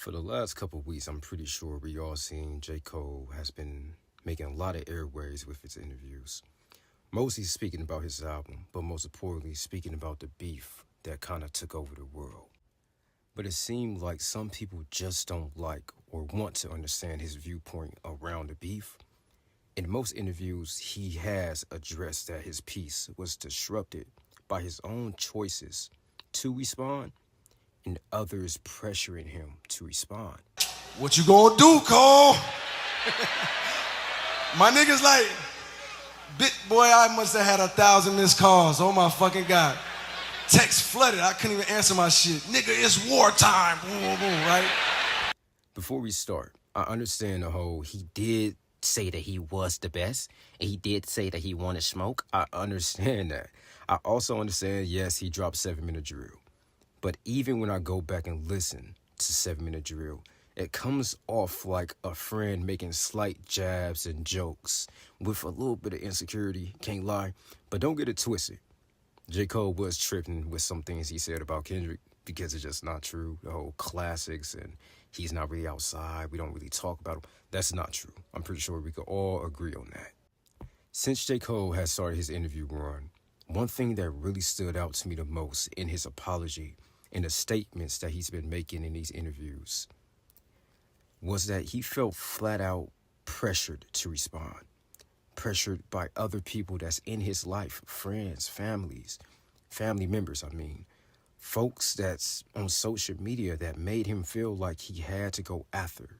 For the last couple of weeks, I'm pretty sure we all seen J. Cole has been making a lot of airways with his interviews. Mostly speaking about his album, but most importantly speaking about the beef that kind of took over the world. But it seemed like some people just don't like or want to understand his viewpoint around the beef. In most interviews, he has addressed that his peace was disrupted by his own choices to respond and others pressuring him to respond. What you gonna do, Cole? My niggas like, boy, I must have had 1,000 missed calls. Oh my fucking God. Text flooded, I couldn't even answer my shit. Nigga, it's wartime, boom, boom, boom, right? Before we start, I understand the whole he did say that he was the best, and he did say that he wanted smoke. I understand that. I also understand, yes, he dropped 7-Minute Drill. But even when I go back and listen to 7-Minute Drill, it comes off like a friend making slight jabs and jokes with a little bit of insecurity, can't lie. But don't get it twisted. J. Cole was tripping with some things he said about Kendrick because it's just not true. The whole classics and he's not really outside, we don't really talk about him. That's not true. I'm pretty sure we could all agree on that. Since J. Cole has started his interview run, one thing that really stood out to me the most in his apology and the statements that he's been making in these interviews was that he felt flat out pressured to respond. Pressured by other people that's in his life, friends, family members, folks that's on social media that made him feel like he had to go after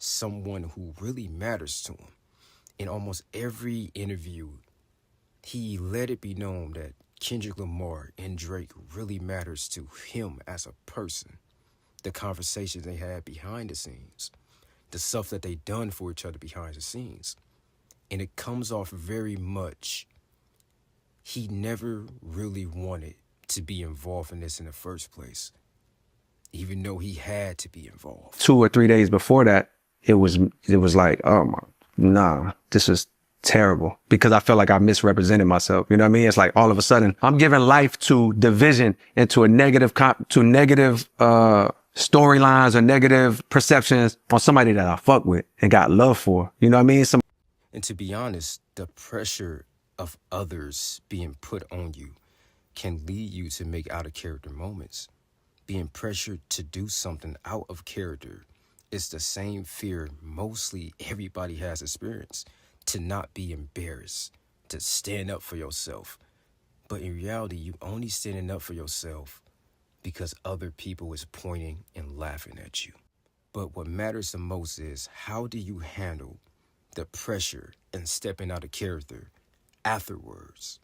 someone who really matters to him. In almost every interview, he let it be known that Kendrick Lamar and Drake really matters to him as a person. The conversations they had behind the scenes, the stuff that they done for each other behind the scenes. And it comes off very much he never really wanted to be involved in this in the first place, even though he had to be involved. 2 or 3 days before that, it was like, oh my, nah, this is terrible, because I felt like I misrepresented myself. You know what I mean? It's like all of a sudden I'm giving life to division and to negative storylines or negative perceptions on somebody that I fuck with and got love for. You know what I mean? And to be honest, the pressure of others being put on you can lead you to make out of character moments. Being pressured to do something out of character is the same fear mostly everybody has experienced. To not be embarrassed, to stand up for yourself. But in reality, you only standing up for yourself because other people is pointing and laughing at you. But what matters the most is, how do you handle the pressure and stepping out of character afterwards?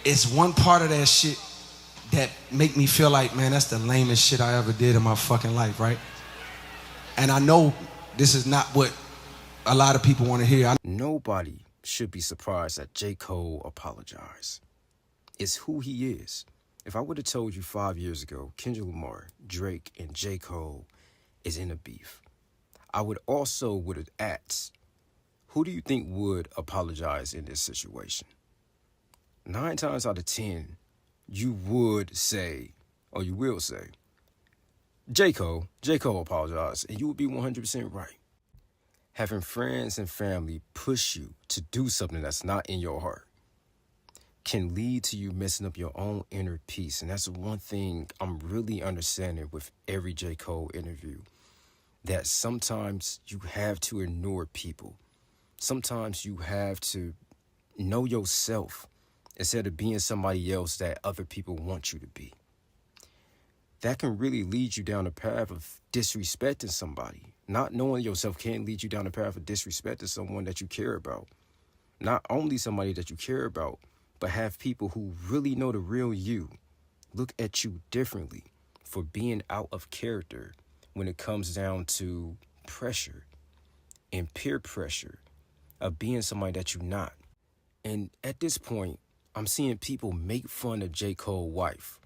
It's one part of that shit that make me feel like, man, that's the lamest shit I ever did in my fucking life, right? And I know this is not what a lot of people want to hear. Nobody should be surprised that J. Cole apologized. It's who he is. If I would have told you 5 years ago, Kendrick Lamar, Drake, and J. Cole is in a beef, I would have asked, who do you think would apologize in this situation? 9 times out of 10, you would say, or you will say, J. Cole apologized, and you would be 100% right. Having friends and family push you to do something that's not in your heart can lead to you messing up your own inner peace. And that's one thing I'm really understanding with every J. Cole interview, that sometimes you have to ignore people. Sometimes you have to know yourself instead of being somebody else that other people want you to be. That can really lead you down the path of disrespecting somebody. Not knowing yourself can lead you down the path of disrespecting someone that you care about. Not only somebody that you care about, but have people who really know the real you look at you differently for being out of character when it comes down to pressure and peer pressure of being somebody that you're not. And at this point, I'm seeing people make fun of J. Cole's wife,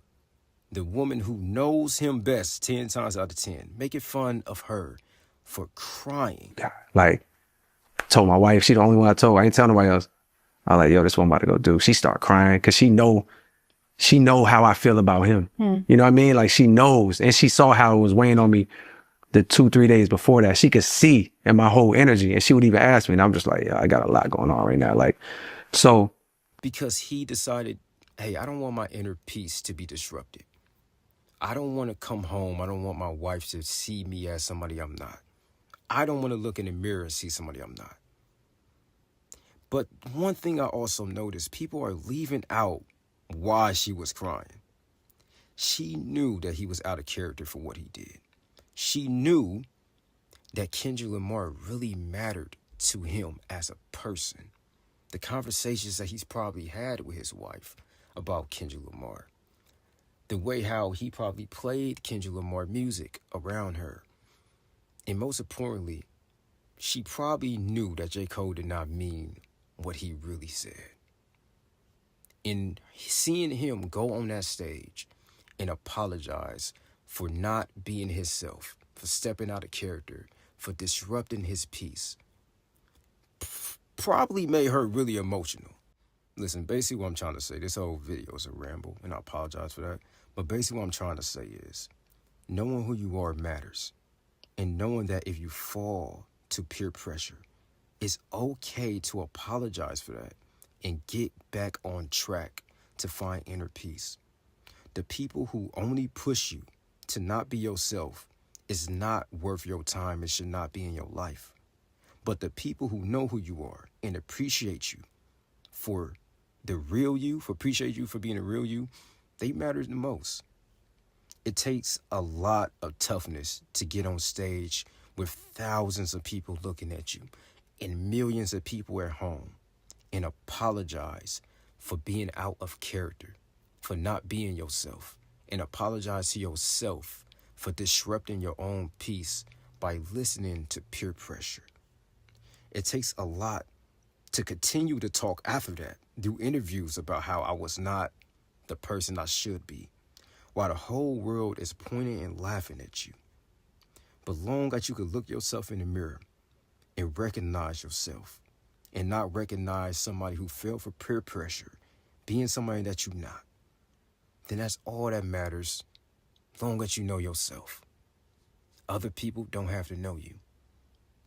the woman who knows him best 10 times out of 10, making fun of her for crying. Like, told my wife, she the only one I told. I ain't tell nobody else. I was like, yo, this one I'm about to go do. She start crying because she she know how I feel about him. You know what I mean? Like she knows, and she saw how it was weighing on me the 2-3 days before that. She could see in my whole energy, and she would even ask me, and I'm just like, yeah, I got a lot going on right now. Like, so. Because he decided, hey, I don't want my inner peace to be disrupted. I don't want to come home. I don't want my wife to see me as somebody I'm not. I don't want to look in the mirror and see somebody I'm not. But one thing I also noticed, people are leaving out why she was crying. She knew that he was out of character for what he did. She knew that Kendrick Lamar really mattered to him as a person. The conversations that he's probably had with his wife about Kendrick Lamar. The way how he probably played Kendrick Lamar music around her. And most importantly, she probably knew that J. Cole did not mean what he really said. In seeing him go on that stage and apologize for not being himself, for stepping out of character, for disrupting his peace, probably made her really emotional. Listen, basically what I'm trying to say, this whole video is a ramble, and I apologize for that. But basically what I'm trying to say is, knowing who you are matters. And knowing that if you fall to peer pressure, it's okay to apologize for that and get back on track to find inner peace. The people who only push you to not be yourself is not worth your time. It should not be in your life. But the people who know who you are and appreciate you for the real you, for appreciate you for being a real you, they matter the most. It takes a lot of toughness to get on stage with thousands of people looking at you and millions of people at home and apologize for being out of character, for not being yourself, and apologize to yourself for disrupting your own peace by listening to peer pressure. It takes a lot to continue to talk after that, do interviews about how I was not the person I should be, while the whole world is pointing and laughing at you. But long as you could look yourself in the mirror and recognize yourself and not recognize somebody who fell for peer pressure, being somebody that you're not, then that's all that matters, long as you know yourself. Other people don't have to know you,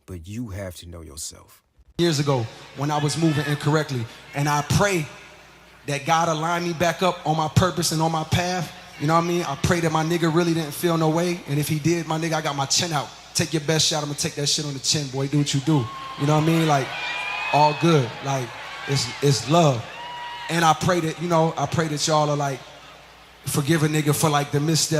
but you have to know yourself. Years ago, when I was moving incorrectly, and I pray that God align me back up on my purpose and on my path. You know what I mean? I pray that my nigga really didn't feel no way, and if he did, my nigga, I got my chin out. Take your best shot, I'm gonna take that shit on the chin, boy. Do what you do. You know what I mean? Like, all good. Like, it's love. And I pray that, I pray that y'all are like, forgive a nigga for like the misstep.